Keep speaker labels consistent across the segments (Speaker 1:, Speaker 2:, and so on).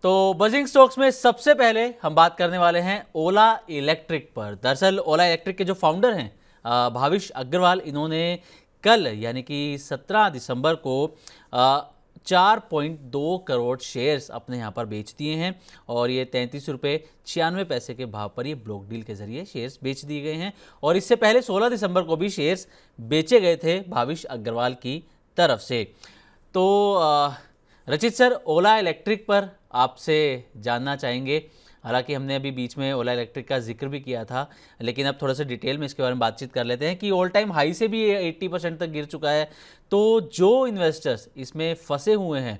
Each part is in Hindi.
Speaker 1: तो बजिंग स्टॉक्स में सबसे पहले हम बात करने वाले हैं ओला इलेक्ट्रिक पर। दरअसल ओला इलेक्ट्रिक के जो फाउंडर हैं भाविश अग्रवाल, इन्होंने कल यानी कि 17 दिसंबर को 4.2 करोड़ शेयर्स अपने यहाँ पर बेच दिए हैं और ये 33 रुपये 96 पैसे के भाव पर ये ब्लॉक डील के जरिए शेयर्स बेच दिए गए हैं। और इससे पहले 16 दिसंबर को भी शेयर्स बेचे गए थे भाविश अग्रवाल की तरफ से। तो रचित सर, ओला इलेक्ट्रिक पर आपसे जानना चाहेंगे। हालांकि हमने अभी बीच में ओला इलेक्ट्रिक का जिक्र भी किया था, लेकिन अब थोड़ा सा डिटेल में इसके बारे में बातचीत कर लेते हैं कि ऑल टाइम हाई से भी 80% तक गिर चुका है। तो जो इन्वेस्टर्स इसमें फंसे हुए हैं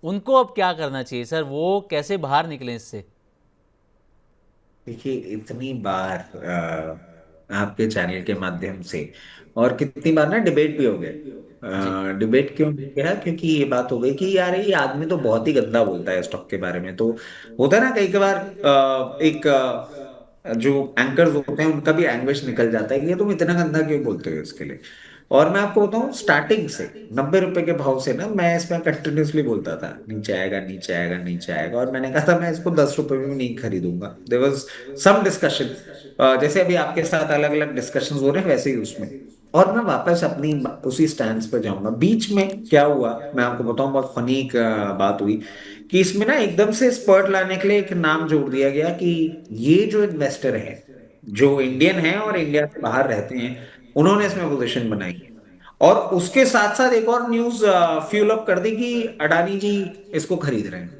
Speaker 1: उनको अब क्या करना चाहिए सर, वो कैसे बाहर निकलें इससे?
Speaker 2: देखिए, इतनी बार आपके चैनल के माध्यम से और कितनी बार ना डिबेट भी हो
Speaker 1: जी।
Speaker 2: गए। डिबेट क्यों हो गया? क्योंकि ये बात हो गई कि यार ये आदमी तो बहुत ही गंदा बोलता है स्टॉक के बारे में। तो होता है ना कई कई बार एक जो एंकर्स होते हैं उनका भी एंग्विश निकल जाता है कि ये तुम इतना गंदा क्यों बोलते हो इसके लिए। और मैं आपको बताऊं, स्टार्टिंग से 90 रुपए के भाव से ना मैं इसमें कंटिन्यूसली बोलता था नीचे आएगा, नीचे आएगा, नीचे आएगा। और मैंने कहा था मैं इसको 10 रुपए में भी नहीं खरीदूंगा। देयर वाज सम डिस्कशन, जैसे अभी आपके साथ अलग अलग डिस्कशन हो रहे हैं वैसे ही उसमें। और मैं वापस अपनी उसी स्टैंड पे जाऊंगा। बीच में क्या हुआ मैं आपको बताऊं, बहुत फनी एक बात हुई कि इसमें ना एकदम से स्पर्ट लाने के लिए एक नाम जोड़ दिया गया कि ये जो इन्वेस्टर है, जो इंडियन है और इंडिया से बाहर रहते हैं, उन्होंने इसमें पोजीशन बनाई है। और उसके साथ साथ एक और न्यूज फ्यूल अप कर दी कि अडानी जी इसको खरीद रहे हैं।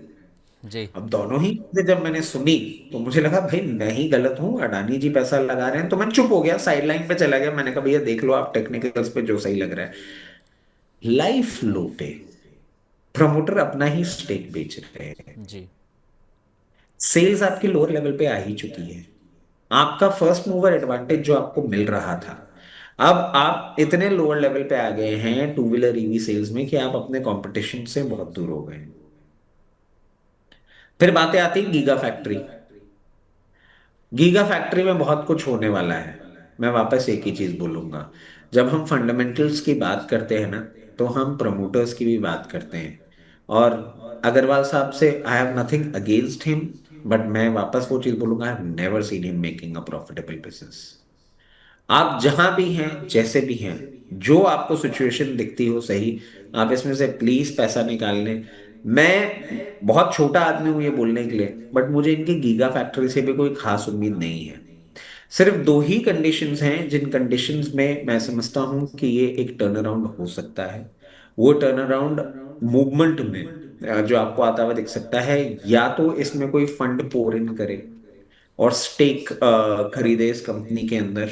Speaker 1: जी।
Speaker 2: अब दोनों ही चीजें जब मैंने सुनी तो मुझे लगा भाई मैं ही गलत हूँ, अडानी जी पैसा लगा रहे हैं। तो मैं चुप हो गया, साइड लाइन पे चला गया। मैंने कहा भैया देख लो आप टेक्निकल्स पे जो सही लग रहा है। लाइफ लो पे प्रमोटर अपना ही स्टेक बेच रहे हैं।
Speaker 1: जी।
Speaker 2: सेल्स आपकी लोअर लेवल पे आ ही चुकी है। आपका फर्स्ट मूवर एडवांटेज जो आपको मिल रहा था, अब आप इतने लोअर लेवल पे आ गए हैं टू व्हीलर ईवी सेल्स में कि आप अपने कंपटीशन से बहुत दूर हो गए हैं। फिर बातें आती गीगा फैक्ट्री। गीगा फैक्ट्री में बहुत कुछ होने वाला है। मैं वापस एक ही चीज बोलूंगा, जब हम फंडामेंटल्स की बात करते हैं ना, तो हम प्रमोटर्स की भी बात करते हैं। और अग्रवाल साहब से I have nothing against him, but मैं वापस वो चीज बोलूंगा, I have never seen him making a profitable business. आप जहां भी हैं, जैसे भी हैं, जो आपको सिचुएशन दिखती हो सही, आप इसमें से प्लीज पैसा निकाल लें। मैं बहुत छोटा आदमी हूं ये बोलने के लिए, बट मुझे इनकी गीगा फैक्ट्री से भी कोई खास उम्मीद नहीं है। सिर्फ दो ही कंडीशंस हैं जिन कंडीशंस में मैं समझता हूं कि ये एक टर्न अराउंड हो सकता है। वो टर्न अराउंड मूवमेंट में जो आपको आता हुआ दिख सकता है, या तो इसमें कोई फंड पोर इन करे और स्टेक खरीदे इस कंपनी के अंदर,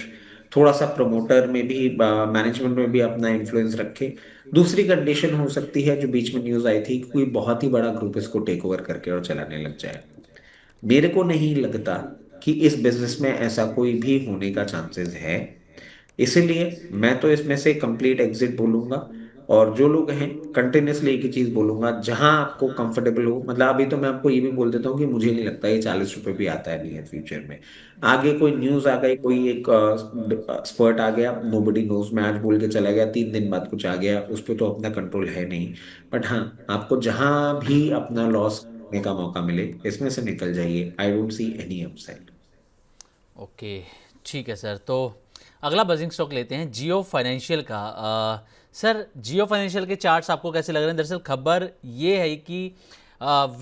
Speaker 2: थोड़ा सा प्रमोटर में भी, मैनेजमेंट में भी अपना इन्फ्लुएंस रखे। दूसरी कंडीशन हो सकती है जो बीच में न्यूज आई थी कि कोई बहुत ही बड़ा ग्रुप इसको टेक ओवर करके और चलाने लग जाए। मेरे को नहीं लगता कि इस बिजनेस में ऐसा कोई भी होने का चांसेस है। इसीलिए मैं तो इसमें से कंप्लीट एग्जिट बोलूंगा। और जो लोग हैं, कंटिन्यूसली एक ही चीज बोलूंगा, जहां आपको कंफर्टेबल हो। मतलब अभी तो मैं आपको ये भी बोल देता हूँ कि मुझे नहीं लगता ये 40 रुपए भी आता है नियर फ्यूचर में। आगे कोई न्यूज आ गई, कोई एक स्पर्ट आ गया, नोबडी नोज। मैं आज बोल के चला गया, 3 दिन बाद कुछ आ गया, उस पर तो अपना कंट्रोल है नहीं। बट हाँ, आपको जहां भी अपना लॉस करने का मौका मिले इसमें से निकल जाइए। I don't see any upside.
Speaker 1: Okay, ठीक है सर। तो अगला बजिंग स्टॉक लेते हैं जियो फाइनेंशियल का। सर, जियो फाइनेंशियल के चार्ट्स आपको कैसे लग रहे हैं? दरअसल खबर ये है कि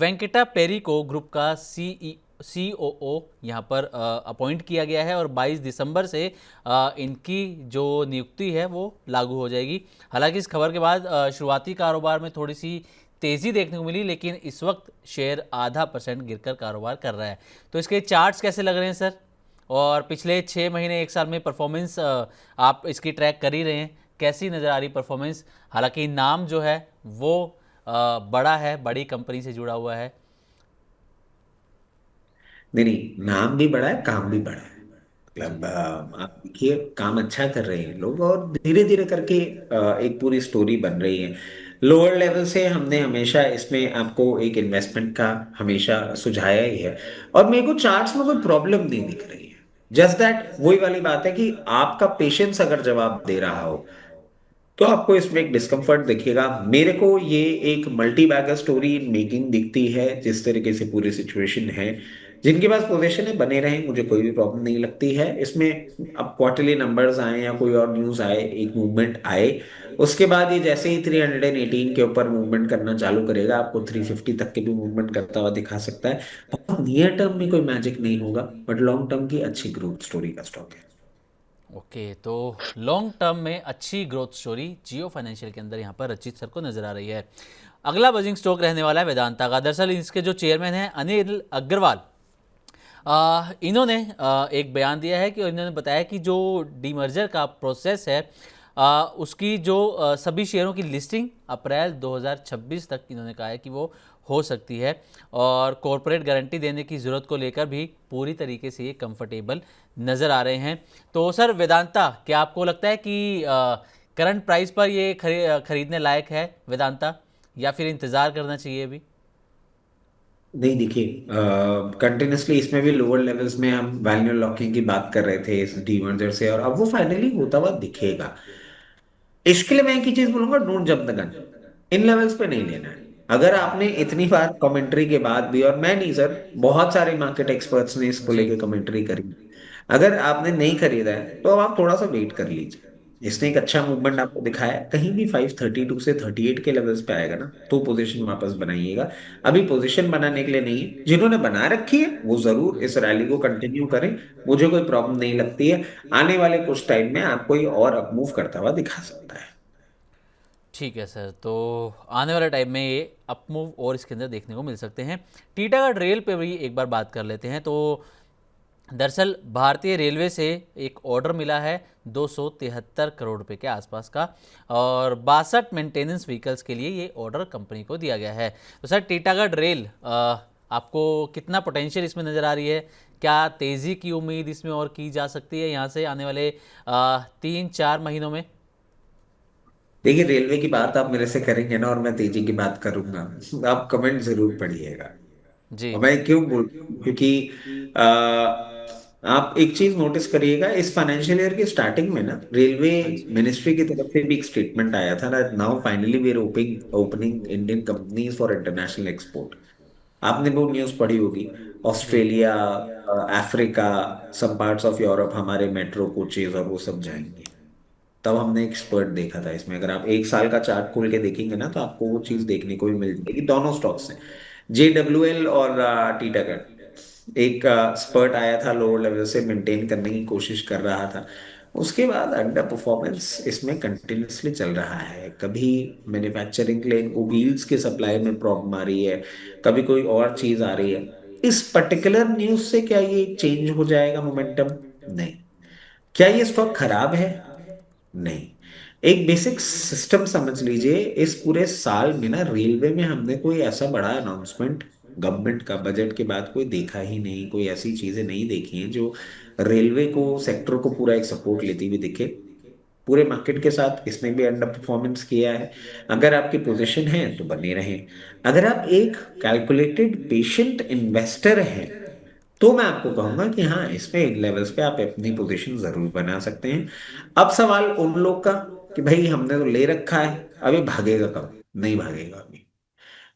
Speaker 1: वेंकटा पेरी को ग्रुप का COO यहाँ पर अपॉइंट किया गया है और 22 दिसंबर से इनकी जो नियुक्ति है वो लागू हो जाएगी। हालांकि इस खबर के बाद शुरुआती कारोबार में थोड़ी सी तेज़ी देखने को मिली, लेकिन इस वक्त शेयर ½ % गिरकर कारोबार कर रहा है। तो इसके चार्ट्स कैसे लग रहे हैं सर? और पिछले 6 महीने 1 साल में परफॉर्मेंस आप इसकी ट्रैक कर ही रहे हैं, कैसी नज़र आ रही परफॉर्मेंस? हालांकि नाम जो है वो बड़ा है, बड़ी कंपनी से जुड़ा हुआ है।
Speaker 2: नहीं नहीं, नाम भी बड़ा है, काम भी बड़ा है। मतलब आप देखिए, काम अच्छा कर रहे हैं लोग और धीरे धीरे करके एक पूरी स्टोरी बन रही है। लोअर लेवल से हमने हमेशा इसमें आपको एक इन्वेस्टमेंट का हमेशा सुझाया ही है। और मेरे को चार्ट्स में कोई प्रॉब्लम नहीं दिख रही है। जस्ट दैट वही वाली बात है कि आपका पेशेंस अगर जवाब दे रहा हो, तो आपको इसमें एक डिस्कम्फर्ट दिखेगा। मेरे को ये एक multibagger story in making दिखती है, जिस तरीके से पूरी सिचुएशन है। जिनके पास पोजीशन है बने रहें, मुझे कोई भी प्रॉब्लम नहीं लगती है इसमें। अब क्वार्टरली नंबर्स आए या कोई और न्यूज आए, एक मूवमेंट आए, उसके बाद ये जैसे ही 318 के ऊपर मूवमेंट करना चालू करेगा, आपको 350 तक के भी मूवमेंट करता हुआ दिखा सकता है। बहुत नियर टर्म में कोई मैजिक नहीं होगा, बट लॉन्ग टर्म की अच्छी ग्रोथ स्टोरी का स्टॉक है।
Speaker 1: ओके, तो लॉन्ग टर्म में अच्छी ग्रोथ स्टोरी जियो फाइनेंशियल के अंदर यहाँ पर रचित सर को नजर आ रही है। अगला बजिंग स्टॉक रहने वाला है वेदांता का। दरअसल इसके जो चेयरमैन हैं अनिल अग्रवाल, इन्होंने एक बयान दिया है कि इन्होंने बताया कि जो डीमर्जर का प्रोसेस है, उसकी जो सभी शेयरों की लिस्टिंग अप्रैल 2026 तक इन्होंने कहा है कि वो हो सकती है, और कॉरपोरेट गारंटी देने की ज़रूरत को लेकर भी पूरी तरीके से ये कंफर्टेबल नज़र आ रहे हैं। तो सर वेदांता, क्या आपको लगता है कि करंट प्राइस पर ये खरीदने लायक है वेदांता, या फिर इंतज़ार करना चाहिए अभी?
Speaker 2: नहीं, देखिए, कंटिन्यूसली इसमें भी लोअर लेवल्स में हम वैल्यू लॉकिंग की बात कर रहे थे इस डीमर्जर से, और अब वो फाइनली होता हुआ दिखेगा। इसके लिए मैं एक ही चीज बोलूंगा, don't jump the gun. In levels पे नहीं लेना है। अगर आपने इतनी बार कमेंट्री के बाद भी, और मैं नहीं सर, बहुत सारे मार्केट एक्सपर्ट्स ने इसको
Speaker 1: जी।
Speaker 2: लेके कमेंट्री करी, अगर आपने नहीं खरीदा है तो अब आप थोड़ा सा वेट कर लीजिए। इसने एक अच्छा मूवमेंट आपको दिखाया है, कहीं भी 532 से 38 के लेवल्स पे आएगा ना, तो पोजीशन वापस बनाइएगा। अभी पोजीशन बनाने के लिए नहीं है, जिन्होंने बना रखी है वो जरूर इस रैली को कंटिन्यू करें। मुझे कोई प्रॉब्लम नहीं लगती है। आने वाले कुछ टाइम में आपको ये और अपमूव करता हुआ दिखा सकता है।
Speaker 1: ठीक है सर, तो आने वाले टाइम में ये अपमूव और इसके अंदर देखने को मिल सकते हैं। टीटागढ़ रेल पे भी एक बार बात कर लेते हैं। तो दरअसल भारतीय रेलवे से एक ऑर्डर मिला है 273 करोड़ रुपए के आसपास का, और 62 मेंटेनेंस व्हीकल्स के लिए ये ऑर्डर कंपनी को दिया गया है। तो सर टीटागढ़ रेल, आपको कितना पोटेंशियल इसमें नज़र आ रही है? क्या तेज़ी की उम्मीद इसमें और की जा सकती है यहाँ से आने वाले 3-4 महीनों में?
Speaker 2: देखिए, रेलवे की बात आप मेरे से करेंगे ना और मैं तेजी की बात करूंगा, आप कमेंट जरूर पढ़िएगा।
Speaker 1: जी।
Speaker 2: और मैं क्यों बोल, क्योंकि आ, आप एक चीज नोटिस करिएगा, इस फाइनेंशियल ईयर की स्टार्टिंग में ना रेलवे
Speaker 1: हाँ जी।
Speaker 2: मिनिस्ट्री की तरफ से भी एक स्टेटमेंट आया था ना, now finally we are opening Indian companies for international export. आपने वो न्यूज पढ़ी होगी।
Speaker 1: जी।
Speaker 2: ऑस्ट्रेलिया, अफ्रीका, सब पार्ट्स ऑफ यूरोप हमारे मेट्रो कोचेज और वो सब जाएंगे। तब हमने एक स्पर्ट देखा था इसमें। अगर आप एक साल का चार्ट खोल के देखेंगे ना, तो आपको वो चीज देखने को भी मिल जाएगी। दोनों स्टॉक्स हैं, JWL और टीटागढ़। एक स्पर्ट आया था, लोअर लेवल से मेंटेन करने की कोशिश कर रहा था। उसके बाद अंडर परफॉर्मेंस इसमें कंटिन्यूसली चल रहा है। कभी मैन्युफैक्चरिंग के लिए इनको व्हील्स के सप्लाई में प्रॉब्लम आ रही है, कभी कोई और चीज आ रही है। इस पर्टिकुलर न्यूज से क्या ये चेंज हो जाएगा मोमेंटम? नहीं। क्या ये स्टॉक खराब है? नहीं। एक बेसिक सिस्टम समझ लीजिए, इस पूरे साल में ना रेलवे में हमने कोई ऐसा बड़ा अनाउंसमेंट गवर्नमेंट का बजट के बाद कोई देखा ही नहीं। कोई ऐसी चीजें नहीं देखी हैं जो रेलवे को, सेक्टर को पूरा एक सपोर्ट लेती हुई दिखे। पूरे मार्केट के साथ इसने भी अंडर परफॉर्मेंस किया है। अगर आपकी पोजीशन है तो बने रहें। अगर आप एक कैलकुलेटेड पेशेंट इन्वेस्टर हैं, तो मैं आपको कहूंगा कि हाँ, इसमें इन लेवल्स पे आप अपनी पोजीशन जरूर बना सकते हैं। अब सवाल उन लोग का कि भाई हमने तो ले रखा है, अभी भागेगा कब? नहीं भागेगा अभी।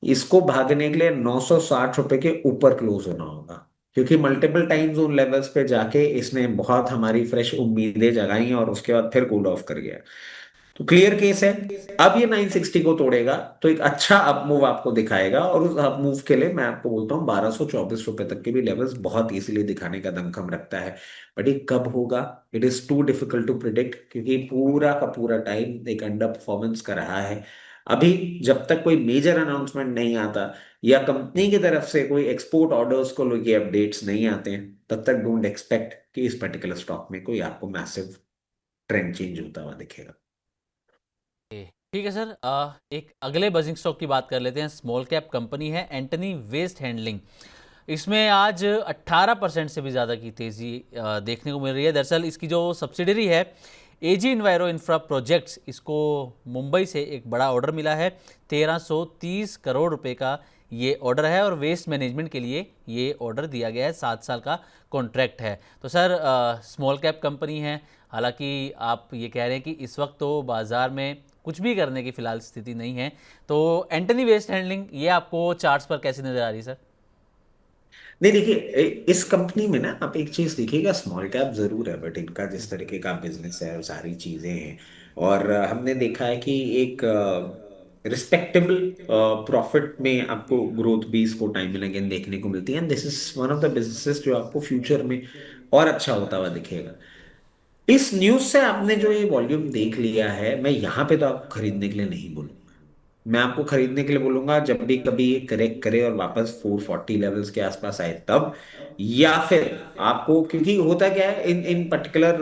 Speaker 2: इसको भागने के लिए 960 रुपए के ऊपर क्लोज होना होगा, क्योंकि मल्टीपल टाइम्स उन लेवल्स पे जाके इसने बहुत हमारी फ्रेश उम्मीदें जगाई और उसके बाद फिर कूल ऑफ कर गया। तो क्लियर केस है। अब ये 960 को तोड़ेगा तो एक अच्छा अप मूव आपको दिखाएगा, और उस अप मूव के लिए मैं आपको बोलता हूँ 1224 रुपए तक के भी लेवल्स बहुत इजीली दिखाने का दमखम रखता है। बट ये कब होगा, it is too difficult to predict, क्योंकि पूरा का पूरा टाइम एक अंडर परफॉर्मेंस का रहा है। अभी जब तक कोई मेजर अनाउंसमेंट नहीं आता या कंपनी की तरफ से कोई एक्सपोर्ट ऑर्डर्स को लेके अपडेट्स नहीं आते हैं, तब तक डोंट एक्सपेक्ट कि इस पर्टिकुलर स्टॉक में कोई आपको मैसिव ट्रेंड चेंज होता हुआ दिखेगा।
Speaker 1: ठीक है सर, एक अगले बजिंग स्टॉक की बात कर लेते हैं। स्मॉल कैप कंपनी है एंटनी वेस्ट हैंडलिंग। इसमें आज 18% से भी ज़्यादा की तेज़ी देखने को मिल रही है। दरअसल इसकी जो सब्सिडरी है एजी इन्वायरो इंफ्रा प्रोजेक्ट्स, इसको मुंबई से एक बड़ा ऑर्डर मिला है। 1330 करोड़ रुपए का ये ऑर्डर है, और वेस्ट मैनेजमेंट के लिए ये ऑर्डर दिया गया है। 7 साल का कॉन्ट्रैक्ट है। तो सर स्मॉल कैप कंपनी है, हालांकि आप ये कह रहे हैं कि इस वक्त तो बाज़ार में कुछ भी करने की फिलहाल स्थिति नहीं है। तो एंटनी वेस्ट हैंडलिंग ये आपको चार्ट्स पर कैसी नजर आ रही है सर?
Speaker 2: नहीं देखिए, इस कंपनी में ना आप एक चीज देखिएगा, स्मॉल कैप जरूर है बट इनका जिस तरीके का बिजनेस है और सारी चीजें हैं, और हमने देखा है कि एक रिस्पेक्टेबल प्रॉफिट में आपको ग्रोथ भी इसको टाइम एंड अगेन देखने को मिलती है, and this is one of the businesses जो आपको फ्यूचर में और अच्छा होता हुआ दिखेगा। इस न्यूज से आपने जो ये वॉल्यूम देख लिया है, मैं यहाँ पे तो आपको खरीदने के लिए नहीं बोलूंगा। मैं आपको खरीदने के लिए बोलूंगा जब भी कभी ये करेक्ट करे और वापस 440 लेवल्स के आसपास आए तब, या फिर आपको, क्योंकि होता क्या है इन इन पर्टिकुलर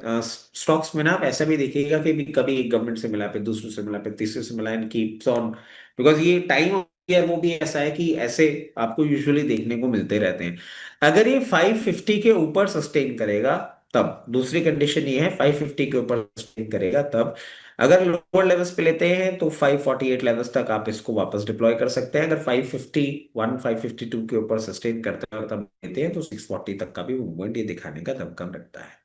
Speaker 2: स्टॉक्स में ना, आप ऐसा भी देखिएगा कि भी कभी एक गवर्नमेंट से मिला, फिर दूसरे से मिला, फिर तीसरे से मिला, एंड कीप्स ऑन, बिकॉज ये टाइम ऑफ ईयर वो भी ऐसा है कि ऐसे आपको यूजुअली देखने को मिलते रहते हैं। अगर ये 550 के ऊपर सस्टेन करेगा तब, दूसरी कंडीशन ये है 550 के ऊपर सस्टेन करेगा तब। अगर लोअर लेवल्स पे लेते हैं तो 548 लेवल्स तक आप इसको वापस डिप्लॉय कर सकते हैं। अगर 551 552 के ऊपर सस्टेन करते हैं और तब लेते हैं तो 640 तक का भी मूवमेंट ये दिखाने का दमखम रखता है।